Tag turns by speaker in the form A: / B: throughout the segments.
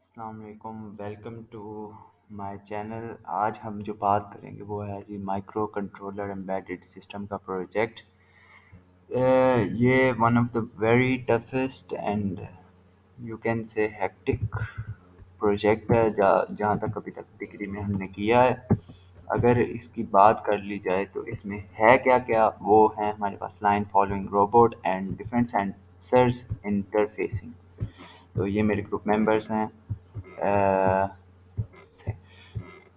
A: अस्सलाम वालेकुम, welcome to my channel. आज हम जो बात करेंगे वो है जी माइक्रो कंट्रोलर एम्बेडेड सिस्टम का प्रोजेक्ट। ये one of the very toughest and you can say hectic project है जहाँ तक अभी तक डिग्री में हमने किया है। अगर इसकी बात कर ली जाए तो इसमें है क्या क्या, वो है हमारे पास line following robot and different sensors interfacing. तो ये मेरे ग्रुप मेंबर्स हैं। अ,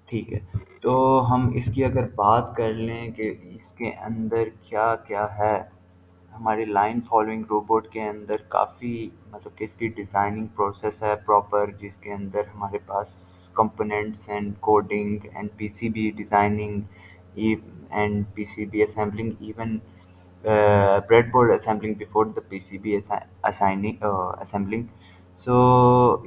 A: ठीक है, तो हम इसकी अगर बात कर लें कि इसके अंदर क्या क्या है। हमारी लाइन फॉलोइंग रोबोट के अंदर काफ़ी मतलब कि इसकी डिज़ाइनिंग प्रोसेस है प्रॉपर, जिसके अंदर हमारे पास components and coding and PCB designing and PCB assembling, even breadboard assembling before the PCB assigning assembling। सो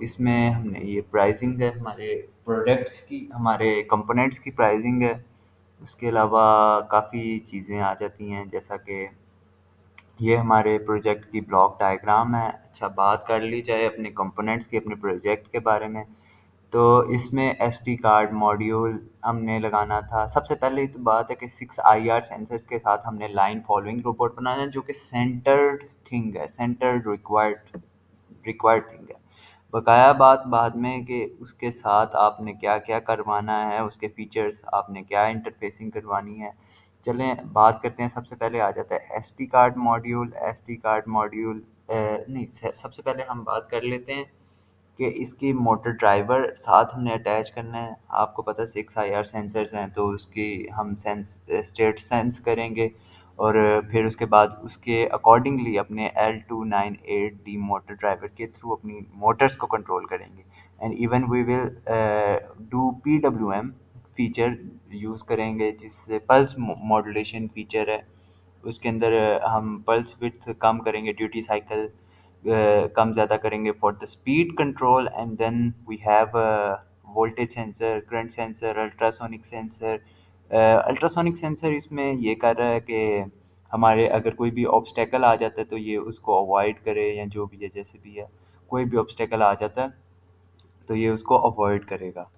A: इसमें हमने ये प्राइसिंग है हमारे प्रोडक्ट्स की, हमारे कंपोनेंट्स की प्राइसिंग है। उसके अलावा काफ़ी चीज़ें आ जाती हैं, जैसा कि ये हमारे प्रोजेक्ट की ब्लॉक डायग्राम है। अच्छा, बात कर ली जाए अपने कंपोनेंट्स की, अपने प्रोजेक्ट के बारे में, तो इसमें एसडी कार्ड मॉड्यूल हमने लगाना था। सबसे पहले तो बात है कि 6 आईआर सेंसर्स के साथ हमने लाइन फॉलोइंग रोबोट बनाना है, जो कि सेंटर्ड थिंग है, सेंटर्ड रिक्वायर्ड थिंग है। बकाया बात बाद में कि उसके साथ आपने क्या क्या करवाना है, उसके फीचर्स आपने क्या इंटरफेसिंग करवानी है। चलें बात करते हैं। सबसे पहले आ जाता है SD card module. SD card module नहीं, सबसे पहले हम बात कर लेते हैं कि इसकी मोटर ड्राइवर साथ हमने अटैच करना है। आपको पता है 6 आईआर सेंसर्स हैं, तो उसकी हम स्टेट सेंस करेंगे और फिर उसके बाद उसके अकॉर्डिंगली अपने L298D मोटर ड्राइवर के थ्रू अपनी मोटर्स को कंट्रोल करेंगे। And even we will do PWM feature use करेंगे, जिससे पल्स मॉड्यूलेशन फीचर है। उसके अंदर हम पल्स विड्थ कम करेंगे, ड्यूटी साइकिल कम ज़्यादा करेंगे for the speed control. And then we have voltage sensor, current sensor, ultrasonic sensor. Ultrasonic sensor इसमें ये कर रहा है कि हमारे अगर कोई भी ऑब्स्टेकल आ जाता है तो ये उसको अवॉइड करे, या जो भी है जैसे भी है, कोई भी ऑब्स्टेकल आ जाता है तो ये उसको अवॉइड करेगा।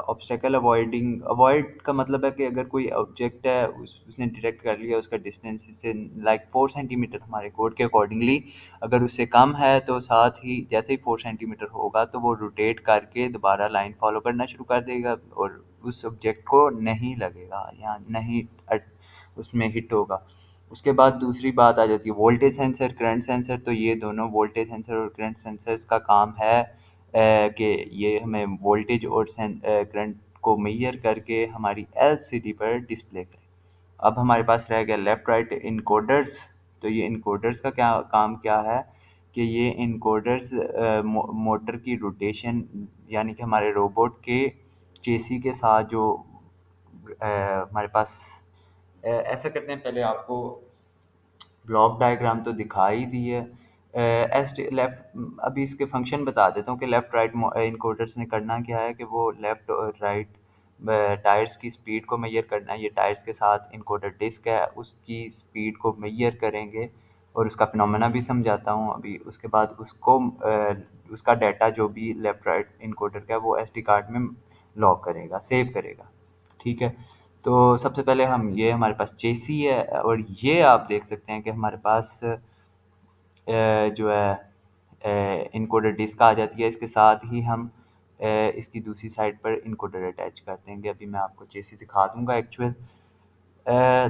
A: ऑब्स्टेकल अवॉइडिंग, अवॉइड का मतलब है कि अगर कोई ऑब्जेक्ट है उसने डिटेक्ट कर लिया, उसका डिस्टेंस इससे लाइक 4 सेंटीमीटर हमारे कोड के अकॉर्डिंगली, अगर उससे कम है तो साथ ही जैसे ही 4 सेंटीमीटर होगा तो वो रोटेट करके दोबारा लाइन फॉलो करना शुरू कर देगा और उस ऑब्जेक्ट को नहीं लगेगा या नहीं उसमें हिट होगा। उसके बाद दूसरी बात आ जाती है वोल्टेज सेंसर, करंट सेंसर। तो ये दोनों वोल्टेज सेंसर और करंट सेंसर्स का काम है कि ये हमें वोल्टेज और करंट को मेजर करके हमारी एलसीडी पर डिस्प्ले करें। अब हमारे पास रह गया लेफ़्ट राइट इनकोडर्स। तो ये इनकोडर्स का क्या काम क्या है कि ये इनकोडर्स मोटर की रोटेशन, यानी कि हमारे रोबोट के चेसी के साथ जो हमारे पास ऐसा करते हैं। पहले आपको ब्लॉक डायग्राम तो दिखा ही दी है। एस लेफ्ट, अभी इसके फंक्शन बता देता हूँ कि लेफ़्ट राइट इनकोडर्स ने करना क्या है कि वो लेफ़्ट और राइट टायर्स की स्पीड को मेजर करना है। ये टायर्स के साथ इनकोडर डिस्क है, उसकी स्पीड को मेजर करेंगे और उसका फिनोमेना भी समझाता हूँ अभी। उसके बाद उसको उसका डाटा जो भी लेफ़्ट राइट इनकोडर का है वो एसडी कार्ड में लॉक करेगा, सेव करेगा। ठीक है, तो सबसे पहले हम ये हमारे पास चेसी है और ये आप देख सकते हैं कि हमारे पास जो है इनकोडर डिस्क आ जाती है। इसके साथ ही हम इसकी दूसरी साइड पर इनकोडर अटैच कर देंगे। अभी मैं आपको चेसी दिखा दूंगा एक्चुअल।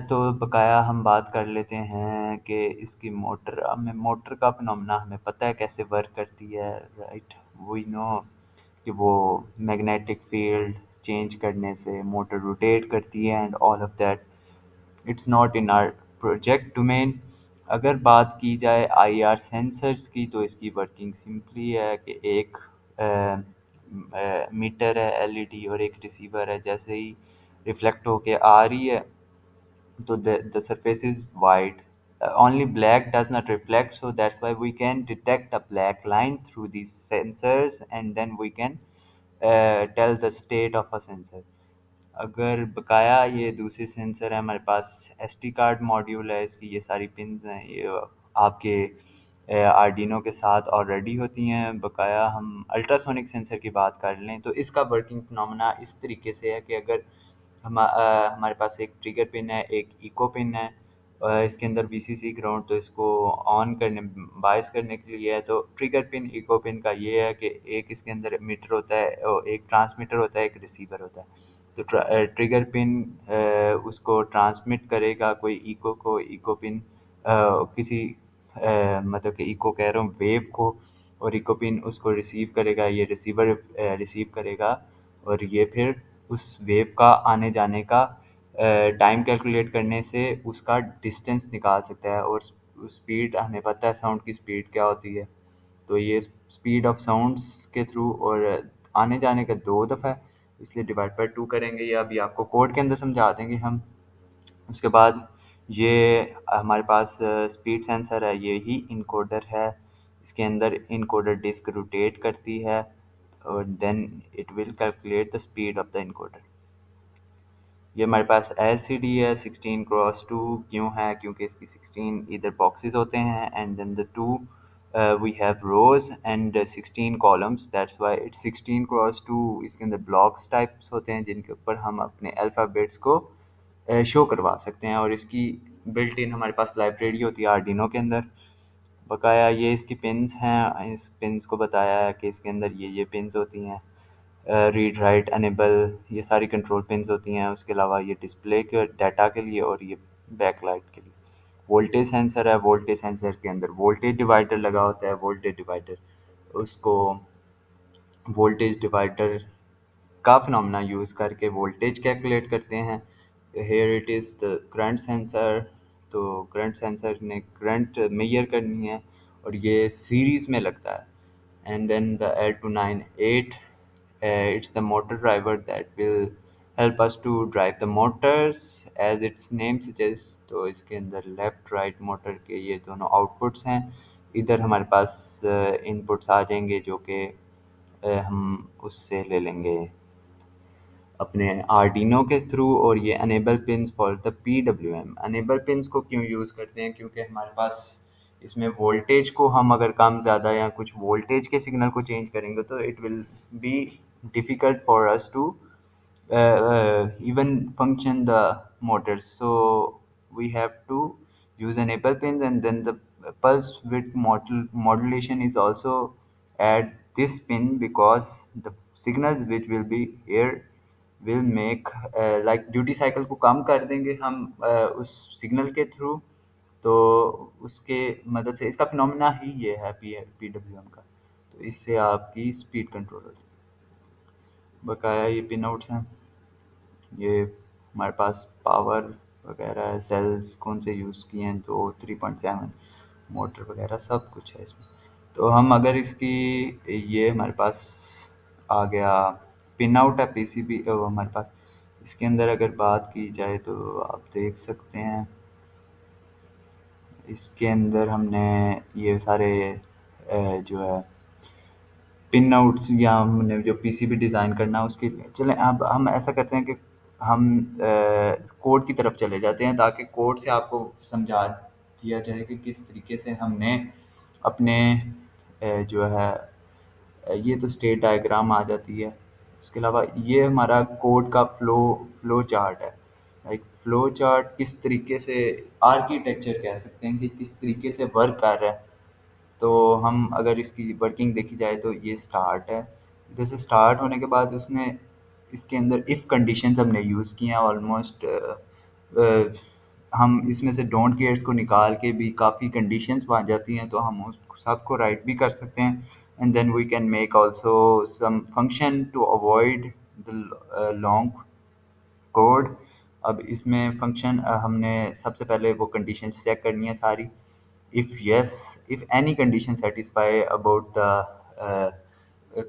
A: तो बकाया हम बात कर लेते हैं कि इसकी मोटर, हमें मोटर का फिनोमेना हमें पता है कैसे वर्क करती है, राइट। वी नो कि वो मैग्नेटिक फील्ड चेंज करने से मोटर रोटेट करती है and all of that. It's not in our project domain. अगर बात की जाए आईआर सेंसर्स की, तो इसकी वर्किंग सिंपली है कि एक मीटर है एलईडी और एक रिसीवर है। जैसे ही रिफ्लेक्ट होके आ रही है तो the surface is white. Only black does not reflect, so that's why we can detect a black line through these sensors, and then we can tell the state of a sensor. अगर बकाया ये दूसरे sensor है हमारे पास, SD card module है, इसकी ये सारी पिन्स हैं, ये आपके आर्डिनो के साथ ऑलरेडी होती हैं। बकाया हम अल्ट्रासोनिक सेंसर की बात कर लें तो इसका वर्किंग फिनोमेना इस तरीके से है कि अगर हमारे पास एक ट्रिगर पिन है, एक इको पिन है, इसके अंदर वीसीसी ग्राउंड, तो इसको ऑन करने बायस करने के लिए है। तो ट्रिगर पिन इको पिन का ये है कि एक इसके अंदर मीटर होता है और एक ट्रांसमीटर होता है, एक रिसीवर होता है। तो ट्रिगर पिन उसको ट्रांसमिट करेगा कोई इको को, इको पिन किसी मतलब कि इको कह रहा हूँ वेव को, और इको पिन उसको रिसीव करेगा, ये रिसीवर रिसीव करेगा, और ये फिर उस वेव का आने जाने का टाइम कैलकुलेट करने से उसका डिस्टेंस निकाल सकता है। और स्पीड हमें पता है साउंड की स्पीड क्या होती है, तो ये स्पीड ऑफ साउंड्स के थ्रू, और आने जाने का दो दफ़ा है, इसलिए डिवाइड बाई टू करेंगे। ये अभी आपको कोड के अंदर समझा देंगे हम। उसके बाद ये हमारे पास स्पीड सेंसर है, ये ही इनकोडर है। इसके अंदर इनकोडर डिस्क रोटेट करती है और then it will calculate the speed of the encoder. ये हमारे पास एलसीडी है 16x2। क्यों है? क्योंकि इसकी 16 इधर बॉक्सेस होते हैं and then the two we have rows and 16 columns, that's why it's 16x2। इसके अंदर ब्लॉक्स टाइप्स होते हैं जिनके ऊपर हम अपने अल्फ़ाबेट्स को शो करवा सकते हैं, और इसकी बिल्ट इन हमारे पास लाइब्रेरी होती है आर्डिनो के अंदर। बकाया ये इसकी पिन्स हैं, इस पिन्स को बताया है कि इसके अंदर ये पिन्स होती हैं, रीड राइट एनेबल, ये सारी कंट्रोल पिन्स होती हैं। उसके अलावा ये डिस्प्ले के डाटा के लिए और ये बैकलाइट के लिए। वोल्टेज सेंसर है, वोल्टेज सेंसर के अंदर वोल्टेज डिवाइडर लगा होता है। वोल्टेज डिवाइडर उसको वोल्टेज डिवाइडर का फिनोमेना यूज़ करके वोल्टेज कैलकुलेट करते हैं। Here it is the current sensor. तो करंट सेंसर ने करंट मेजर करनी है और ये सीरीज़ में लगता है। And then the L298, it's the motor driver that will help us to drive the motors as its name suggests। तो इसके अंदर लेफ़्ट राइट मोटर के ये दोनों आउटपुट्स हैं। इधर हमारे पास इनपुट्स आ जाएंगे जो कि हम उससे ले लेंगे अपने आर्डिनो के थ्रू। और ये enable pins for the PWM। Enable pins को क्यों यूज़ करते हैं? क्योंकि हमारे पास इसमें वोल्टेज को हम अगर कम ज़्यादा या कुछ वोल्टेज के सिग्नल को चेंज करेंगे तो it will be difficult for us to even function the motors. So we have to use enable pins, and then the pulse width modulation is also at this pin, because the signals which will be here will make like duty cycle को कम कर देंगे हम उस signal के through. तो उसके मदद से इसका फिनोमेना ही ये है PWM का। तो इससे आपकी स्पीड कंट्रोल होती है। बकाया ये पिन आउट्स हैं, ये हमारे पास पावर वगैरह है, सेल्स कौन से यूज़ किए हैं, तो 3.7 मोटर वगैरह सब कुछ है इसमें। तो हम अगर इसकी ये हमारे पास आ गया पिन आउट है पीसीबी हमारे पास। इसके अंदर अगर बात की जाए तो आप देख सकते हैं इसके अंदर हमने ये सारे जो है पिन आउट्स या हमने जो पीसीबी डिज़ाइन करना है उसके लिए। चलें अब हम ऐसा करते हैं कि हम कोड की तरफ चले जाते हैं ताकि कोड से आपको समझा दिया जाए कि किस तरीके से हमने अपने जो है ये तो स्टेट डायग्राम आ जाती है। उसके अलावा ये हमारा कोड का फ़्लो चार्ट है। लाइक फ़्लो चार्ट किस तरीके से आर्किटेक्चर कह सकते हैं कि किस तरीके से वर्क कर रहा है। तो हम अगर इसकी वर्किंग देखी जाए तो ये स्टार्ट है। जैसे स्टार्ट होने के बाद उसने इसके अंदर इफ़ कंडीशंस हमने यूज़ की हैं ऑलमोस्ट। हम इसमें से डोंट केयर्स को निकाल के भी काफ़ी कंडीशंस बन जाती हैं, तो हम उस सबको राइट भी कर सकते हैं। And then we can make also some function to avoid the long code. अब इसमें फंक्शन हमने सबसे पहले वो कंडीशंस चेक करनी है सारी। If any condition satisfy about the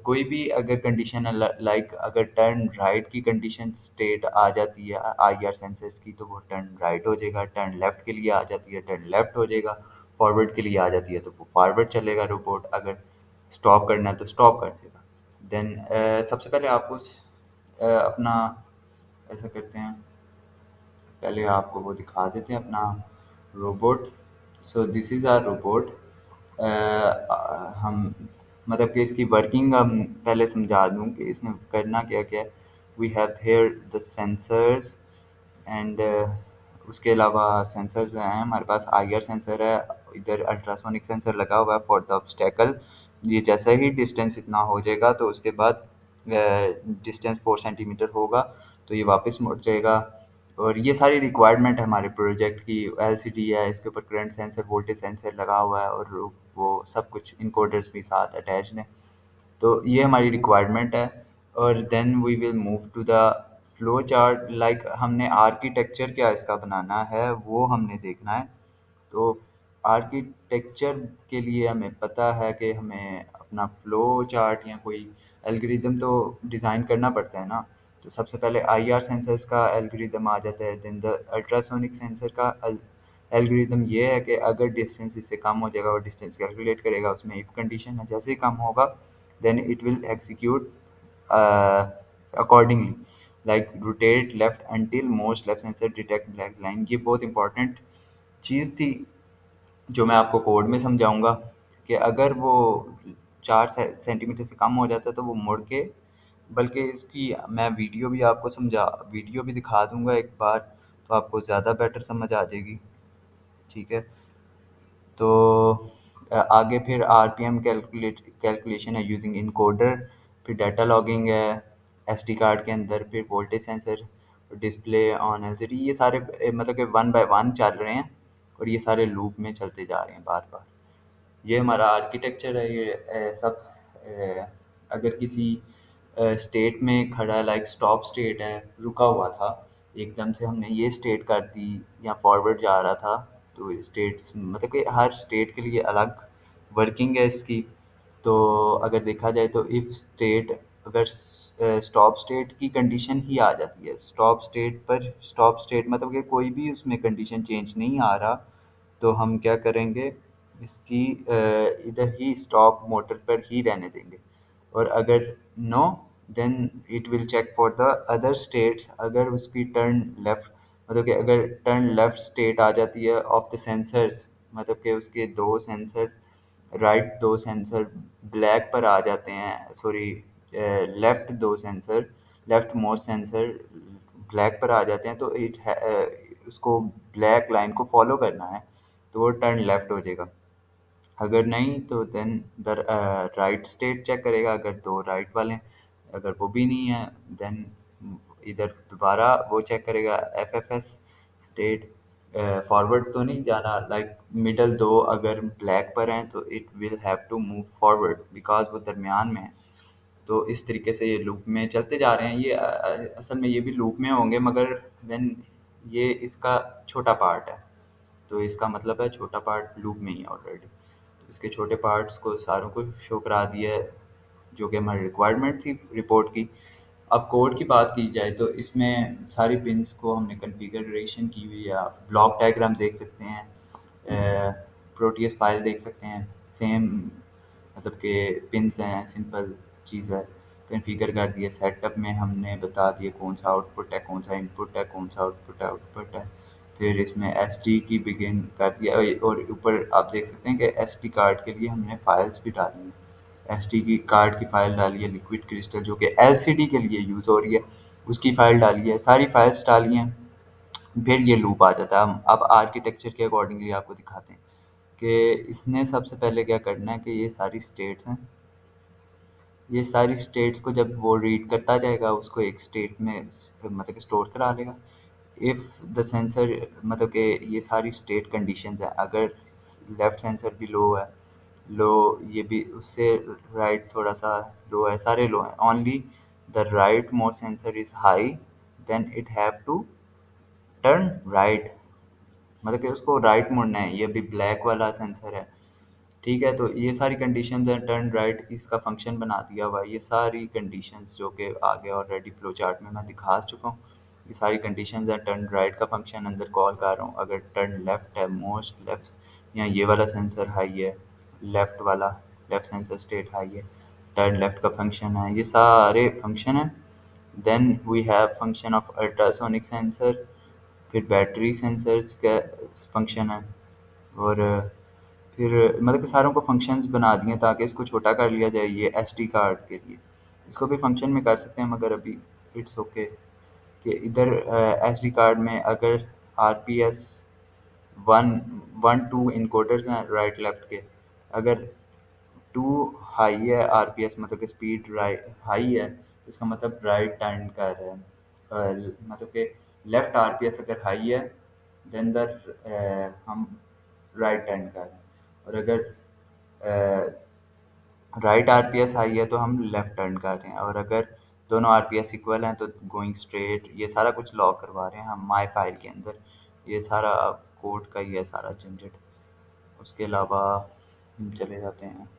A: कोई भी अगर कंडीशन है लाइक अगर टर्न राइट की कंडीशन स्टेट आ जाती है IR सेंसर्स की, तो वो टर्न राइट हो जाएगा। टर्न लेफ़्ट के लिए आ जाती है, टर्न लेफ़्ट हो जाएगा। फॉरवर्ड के लिए आ जाती है तो वो फॉरवर्ड चलेगा रोबोट। अगर स्टॉप करना है तो स्टॉप कर देगा। देन सबसे पहले आप उस अपना ऐसा करते हैं, पहले आपको वो दिखा देते हैं अपना robot. So this is our robot. हम मतलब कि इसकी वर्किंग हम पहले समझा दूँ कि इसमें करना क्या क्या है। We have here the sensors and उसके अलावा सेंसर्स हैं हमारे पास। आईआर सेंसर है, इधर अल्ट्रासोनिक सेंसर लगा हुआ है फॉर द ऑब्स्टेकल। ये जैसा ही डिस्टेंस इतना हो जाएगा तो उसके बाद डिस्टेंस 4 सेंटीमीटर होगा तो ये वापस मुड़ जाएगा। और ये सारी रिक्वायरमेंट है हमारे प्रोजेक्ट की। एलसीडी है, इसके ऊपर करंट सेंसर, वोल्टेज सेंसर लगा हुआ है और वो सब कुछ इनकोडर्स भी साथ अटैच्ड हैं। तो ये हमारी रिक्वायरमेंट है। और then we will move to the flow chart. Like हमने आर्किटेक्चर क्या इसका बनाना है वो हमने देखना है। तो आर्किटेक्चर के लिए हमें पता है कि हमें अपना फ्लो चार्ट या कोई एल्गोरिदम तो डिज़ाइन करना पड़ता है ना। तो सबसे पहले आईआर सेंसर्स का एल्गोरिदम आ जाता है। देन द अल्ट्रासोनिक सेंसर का एल्गोरिदम ये है कि अगर डिस्टेंस इससे कम हो जाएगा और डिस्टेंस कैलकुलेट करेगा, उसमें इफ कंडीशन है जैसे ही कम होगा then it will execute accordingly. Like rotate left until most left sensor detect black line. ये बहुत इंपॉर्टेंट चीज़ थी जो मैं आपको कोड में समझाऊंगा कि अगर वो 4 सेंटीमीटर से कम हो जाता है तो वो मुड़ के, बल्कि इसकी मैं वीडियो भी दिखा दूंगा एक बार, तो आपको ज़्यादा बेटर समझ आ जाएगी। ठीक है। तो आगे फिर आरपीएम कैलकुलेशन है यूजिंग इनकोडर। फिर डाटा लॉगिंग है एसडी कार्ड के अंदर। फिर voltage sensor, display on LCD. ये सारे मतलब कि वन बाय वन चल रहे हैं और ये सारे लूप में चलते जा रहे हैं बार बार। ये हमारा आर्किटेक्चर है। ये सब अगर किसी स्टेट में खड़ा है, लाइक स्टॉप स्टेट है, रुका हुआ था, एकदम से हमने ये स्टेट कर दी या फॉरवर्ड जा रहा था, तो स्टेट्स मतलब कि हर स्टेट के लिए अलग वर्किंग है इसकी। तो अगर देखा जाए तो इफ स्टेट, अगर स्टॉप स्टेट की कंडीशन ही आ जाती है, स्टॉप स्टेट पर, स्टॉप स्टेट मतलब कि कोई भी उसमें कंडीशन चेंज नहीं आ रहा, तो हम क्या करेंगे, इसकी इधर ही स्टॉप मोटर पर ही रहने देंगे। और अगर no, then it will check for the other states. अगर उसकी टर्न लेफ्ट, मतलब कि अगर टर्न लेफ्ट स्टेट आ जाती है ऑफ द सेंसर्स, मतलब कि उसके दो सेंसर, राइट दो सेंसर ब्लैक पर आ जाते हैं, सॉरी लेफ्ट दो sensor, left most sensor black पर आ जाते हैं, तो उसको ब्लैक लाइन को फॉलो करना है तो वो टर्न लेफ्ट हो जाएगा। अगर नहीं तो then the right state check करेगा, अगर दो राइट वाले हैं, अगर वो भी नहीं है देन इधर दोबारा वो चेक करेगा एफएफएस स्टेट। फॉरवर्ड तो नहीं जाना, लाइक मिडल दो अगर ब्लैक पर हैं तो it will have to move forward because वो दरमियान में है। तो इस तरीके से ये लूप में चलते जा रहे हैं। ये असल में ये भी लूप में होंगे मगर व्हेन ये इसका छोटा पार्ट है, तो इसका मतलब है छोटा पार्ट लूप में ही है ऑलरेडी। तो इसके छोटे पार्ट्स को सारों को शो करा दिया है जो कि हमारी रिक्वायरमेंट थी रिपोर्ट की। अब कोड की बात की जाए तो इसमें सारी पिन्स को हमने कॉन्फ़िगरेशन की हुई है। आप ब्लॉक डायग्राम देख सकते हैं, प्रोटीएस फाइल देख सकते हैं। सेम मतलब कि पिन्स हैं, सिंपल चीज़ है। कॉन्फ़िगर कर दिया, सेटअप में हमने बता दिया कौन सा आउटपुट है, कौन सा इनपुट है, कौन सा आउटपुट है। फिर इसमें एसडी की बिगिन कर दिया और ऊपर आप देख सकते हैं कि एसडी कार्ड के लिए हमने फाइल्स भी डाली हैं। एसडी की कार्ड की फ़ाइल डाली है, लिक्विड क्रिस्टल जो कि एलसीडी के लिए यूज़ हो रही है, उसकी फ़ाइल डाली है, सारी फाइल्स डाली हैं। फिर ये लूप आ जाता है। हम अब आर्किटेक्चर के अकॉर्डिंगली आपको दिखाते हैं कि इसने सबसे पहले क्या करना है कि ये सारी स्टेट्स हैं, ये सारी स्टेट्स को जब वो रीड करता जाएगा उसको एक स्टेट में मतलब कि स्टोर करा लेगा। इफ़ द सेंसर, मतलब कि ये सारी स्टेट कंडीशंस हैं। अगर लेफ्ट सेंसर भी लो है, लो, ये भी उससे राइट थोड़ा सा लो है, सारे लो हैं, only the right most sensor is high, then it have to turn right, मतलब कि उसको राइट मुड़ना है। ये अभी ब्लैक वाला सेंसर है, ठीक है। तो ये सारी कंडीशंस हैं। टर्न राइट इसका फंक्शन बना दिया हुआ है। ये सारी कंडीशंस जो कि आगे ऑलरेडी फ्लो चार्ट में मैं दिखा चुका हूँ। ये सारी कंडीशंस हैं। टर्न राइट का फंक्शन अंदर कॉल कर रहा हूँ। अगर टर्न लेफ्ट है, मोस्ट लेफ्ट, या ये वाला सेंसर हाई है, लेफ्ट वाला, लेफ्ट सेंसर स्टेट हाई है, टर्न लेफ्ट का फंक्शन है। ये सारे फंक्शन हैं। Then we have function of ultrasonic sensor. फिर बैटरी सेंसर्स का फंक्शन है। और फिर मतलब कि सारों को फंक्शंस बना दिए ताकि इसको छोटा कर लिया जाए ये एसडी कार्ड के लिए। इसको भी फंक्शन में कर सकते हैं मगर अभी इट्स ओके कि इधर एसडी कार्ड में अगर RPS one one two encoders हैं राइट लेफ्ट के। अगर टू हाई है आरपीएस मतलब कि स्पीड राइट हाई है तो इसका मतलब राइट टर्न कर रहा है। मतलब कि लेफ्ट आरपीएस अगर हाई है देन द हम राइट टर्न कर रहे हैं। और अगर राइट आरपीएस हाई है तो हम लेफ्ट टर्न कर रहे हैं। और अगर दोनों आरपीएस इक्वल हैं तो गोइंग स्ट्रेट। ये सारा कुछ लॉक करवा रहे हैं हम माई फाइल के अंदर। ये सारा कोड का ही है सारा झंझट। उसके अलावा हम चले जाते हैं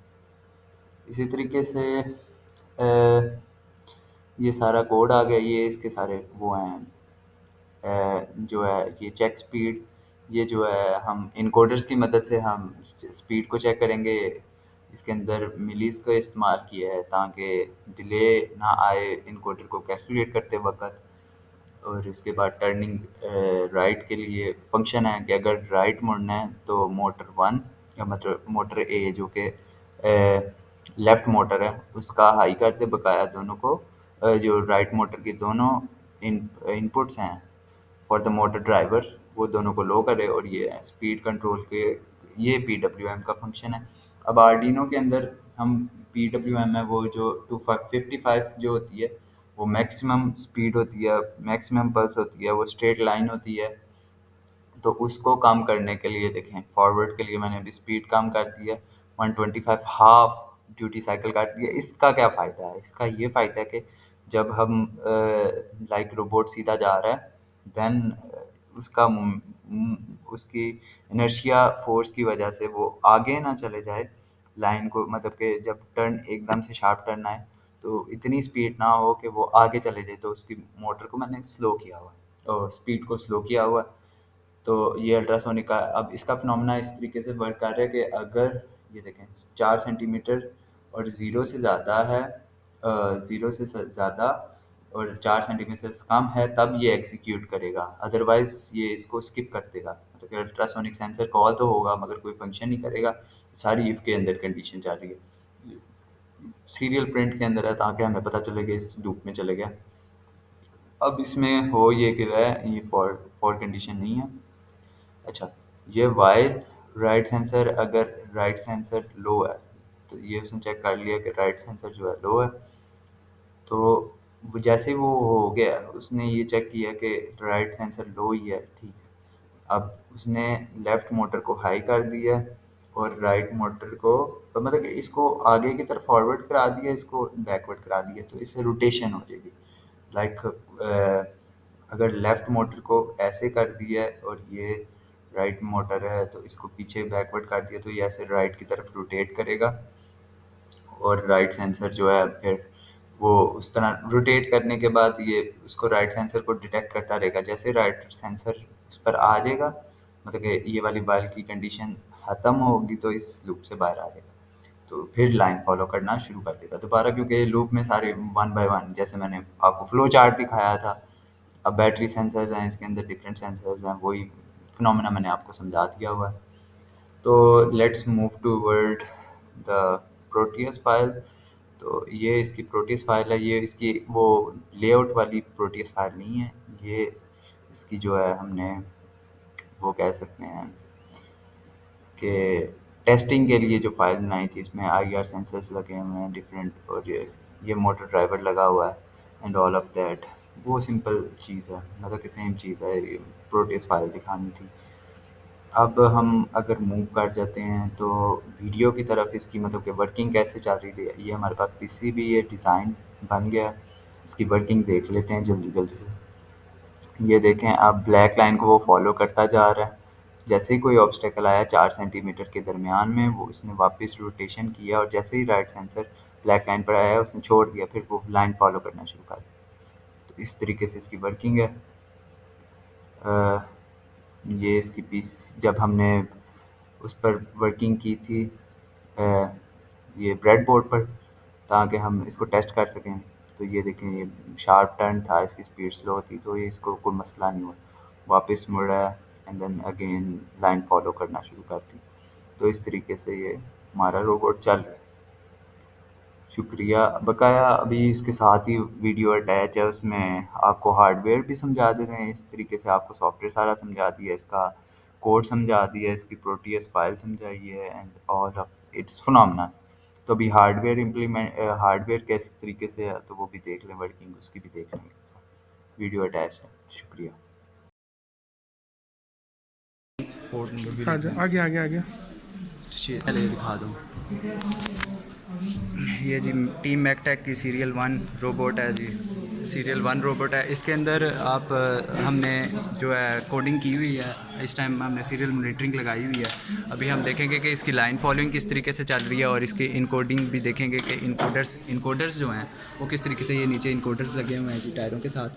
A: इसी तरीके से ये सारा कोड आ गया। ये इसके सारे वो हैं जो है ये चेक स्पीड। ये जो है हम इनकोडर्स की मदद से हम स्पीड को चेक करेंगे। इसके अंदर मिलीज़ का इस्तेमाल किया है ताकि डिले ना आए इनकोडर को कैलकुलेट करते वक्त। और इसके बाद टर्निंग राइट के लिए फंक्शन है कि अगर राइट मुड़ना है तो मोटर वन या मतलब मोटर ए जो कि लेफ्ट मोटर है उसका हाई कर दे बकाया दोनों को। जो राइट मोटर की दोनों इनपुट्स हैं फॉर द मोटर ड्राइवर वो दोनों को लो करे। और ये स्पीड कंट्रोल के ये पी डब्ल्यू एम का फंक्शन है। अब आर्डिनो के अंदर हम पी डब्ल्यू एम है वो जो 255 जो होती है वो मैक्सिमम स्पीड होती है मैक्सिमम पल्स होती है वो स्ट्रेट लाइन होती है। तो उसको कम करने के लिए देखें फॉरवर्ड के लिए मैंने अभी स्पीड कम कर दी है 125 हाफ ड्यूटी साइकिल काट दी है। इसका क्या फ़ायदा है? इसका ये फ़ायदा है कि जब हम लाइक रोबोट सीधा जा रहा है देन उसका उसकी इनर्शिया फोर्स की वजह से वो आगे ना चले जाए लाइन को। मतलब कि जब टर्न एकदम से शार्प टर्न आए तो इतनी स्पीड ना हो कि वो आगे चले जाए। तो उसकी मोटर को मैंने स्लो किया हुआ है और स्पीड को स्लो किया हुआ है। तो ये अल्ट्रासोनिक का अब इसका फिनोमेना इस तरीके से वर्क कर रहा है कि अगर ये देखें 4 सेंटीमीटर और ज़ीरो से ज़्यादा है ज़ीरो से ज़्यादा और 4 सेंटीमीटर से कम है तब ये एग्जीक्यूट करेगा। अदरवाइज ये इसको स्किप कर देगा। मतलब कि अल्ट्रासोनिक सेंसर कॉल तो होगा मगर कोई फंक्शन नहीं करेगा। सारी इफ़ के अंदर कंडीशन चल रही है सीरियल प्रिंट के अंदर है ताकि हमें पता चले कि इस लूप में चले गया। अब इसमें हो ये कि ये फॉर फॉर कंडीशन नहीं है। अच्छा ये वाइल राइट सेंसर अगर राइट सेंसर लो है तो ये उसने चेक कर लिया कि राइट सेंसर जो है लो है। तो वो जैसे वो हो गया उसने ये चेक किया कि राइट सेंसर लो ही है ठीक है। अब उसने लेफ्ट मोटर को हाई कर दिया और राइट मोटर को तो मतलब कि इसको आगे की तरफ फॉरवर्ड करा दिया इसको बैकवर्ड करा दिया तो इससे रोटेशन हो जाएगी। लाइक अगर लेफ्ट मोटर को ऐसे कर दिया है और ये राइट मोटर है तो इसको पीछे बैकवर्ड कर दिया तो ये ऐसे राइट की तरफ रोटेट करेगा। और राइट सेंसर जो है फिर वो उस तरह रोटेट करने के बाद ये उसको राइट सेंसर को डिटेक्ट करता रहेगा। जैसे राइट सेंसर उस पर आ जाएगा मतलब कि ये वाली बाल की कंडीशन ख़त्म होगी तो इस लूप से बाहर आ जाएगा। तो फिर लाइन फॉलो करना शुरू कर देगा दोबारा क्योंकि लूप में सारे वन बाय वन जैसे मैंने आपको फ्लो चार्ट दिखाया था। अब बैटरी सेंसर्स हैं इसके अंदर डिफरेंट सेंसर्स हैं वही फिनोमेना मैंने आपको समझा दिया हुआ है। तो let's move toward the Proteus file. तो ये इसकी प्रोटियस फाइल है। ये इसकी वो लेआउट वाली प्रोटियस फाइल नहीं है। ये इसकी जो है हमने वो कह सकते हैं कि टेस्टिंग के लिए जो फाइल बनाई थी इसमें आई आर सेंसर्स लगे हुए हैं डिफरेंट और ये मोटर ड्राइवर लगा हुआ है एंड ऑल ऑफ दैट। वो सिंपल चीज़ है मतलब कि सेम चीज़ है ये प्रोटियस फाइल दिखानी थी। अब हम अगर मूव कर जाते हैं तो वीडियो की तरफ इसकी मतलब कि वर्किंग कैसे चल रही है। ये हमारे पास पीसीबी ये डिज़ाइन बन गया है। इसकी वर्किंग देख लेते हैं जल्दी जल्दी से। ये देखें अब ब्लैक लाइन को वो फॉलो करता जा रहा है। जैसे ही कोई ऑब्स्टेकल आया 4 सेंटीमीटर के दरमियान में वो उसने वापस रोटेशन किया और जैसे ही राइट सेंसर ब्लैक लाइन पर आया उसने छोड़ दिया फिर वो लाइन फॉलो करना शुरू कर दिया। तो इस तरीके से इसकी वर्किंग है। अ, ये इसकी पीस जब हमने उस पर वर्किंग की थी अ, ये ब्रेड बोर्ड पर ताकि हम इसको टेस्ट कर सकें। तो ये देखें ये शार्प टर्न था इसकी स्पीड स्लो थी तो ये इसको कोई मसला नहीं हुआ। वापस मुड़ा and then again line follow करना शुरू कर दी। तो इस तरीके से ये हमारा रोबोट चल रहा है। शुक्रिया। बकाया अभी इसके साथ ही वीडियो अटैच है, उसमें आपको हार्डवेयर भी समझा देते हैं, इस तरीके से आपको सॉफ्टवेयर सारा समझा दिया, इसका कोड समझा दिया, इसकी प्रोटीएस फाइल समझाई है एंड ऑल ऑफ इट्स फिनोमेनस। तो अभी हार्डवेयर किस तरीके से है तो वो भी देख लें, वर्किंग उसकी भी देख लेंगे। वीडियो अटैच है। शुक्रिया। पोर्ट नंबर भी
B: हाँ
A: लिख
B: जी,
A: लें।
B: आगे आगे आगे।
A: पहले ये दिखा दूँ। ये जी टीम मैकटेक की सीरियल 1 रोबोट है जी। सीरियल 1 रोबोट है। इसके अंदर आप हमने जो है कोडिंग की हुई है। इस टाइम हमने सीरियल मॉनिटरिंग लगाई हुई है। अभी हम देखेंगे कि इसकी लाइन फॉलोइंग किस तरीके से चल रही है और इसकी इनकोडिंग भी देखेंगे कि इनकोडर्स जो हैं वो किस तरीके से, ये नीचे इनकोडर्स लगे हुए हैं जी टायरों के साथ,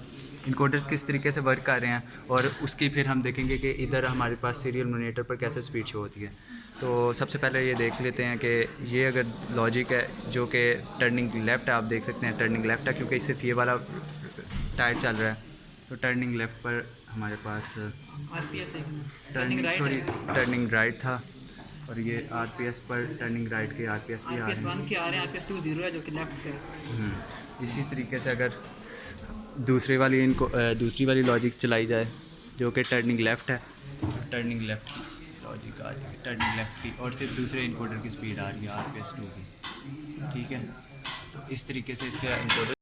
A: इनकोडर्स किस तरीके से वर्क कर रहे हैं। और उसकी फिर हम देखेंगे कि इधर हमारे पास सीरियल मॉनिटर पर कैसे स्पीड शो होती है। तो सबसे पहले ये देख लेते हैं कि ये अगर लॉजिक है जो कि टर्निंग लेफ़्ट है, आप देख सकते हैं टर्निंग लेफ़्ट है क्योंकि सिर्फ ये वाला टायर चल रहा है। तो टर्निंग लेफ़्ट पर हमारे पास टर्निंग राइट था और ये आरपीएस पर टर्निंग राइट के आरपीएस भी आ रहे हैं।
B: आरपीएस 2 0 है जो कि लेफ्ट है।
A: इसी तरीके से अगर दूसरी वाली लॉजिक चलाई जाए जो कि टर्निंग लेफ़्ट है, तो टर्निंग लेफ़्ट की लॉजिक आ जाएगी, टर्निंग लेफ़्ट की, और सिर्फ दूसरे इनकोडर की स्पीड आ रही है आरपीएस 2 की। ठीक है, तो इस तरीके से इसका इनकोडर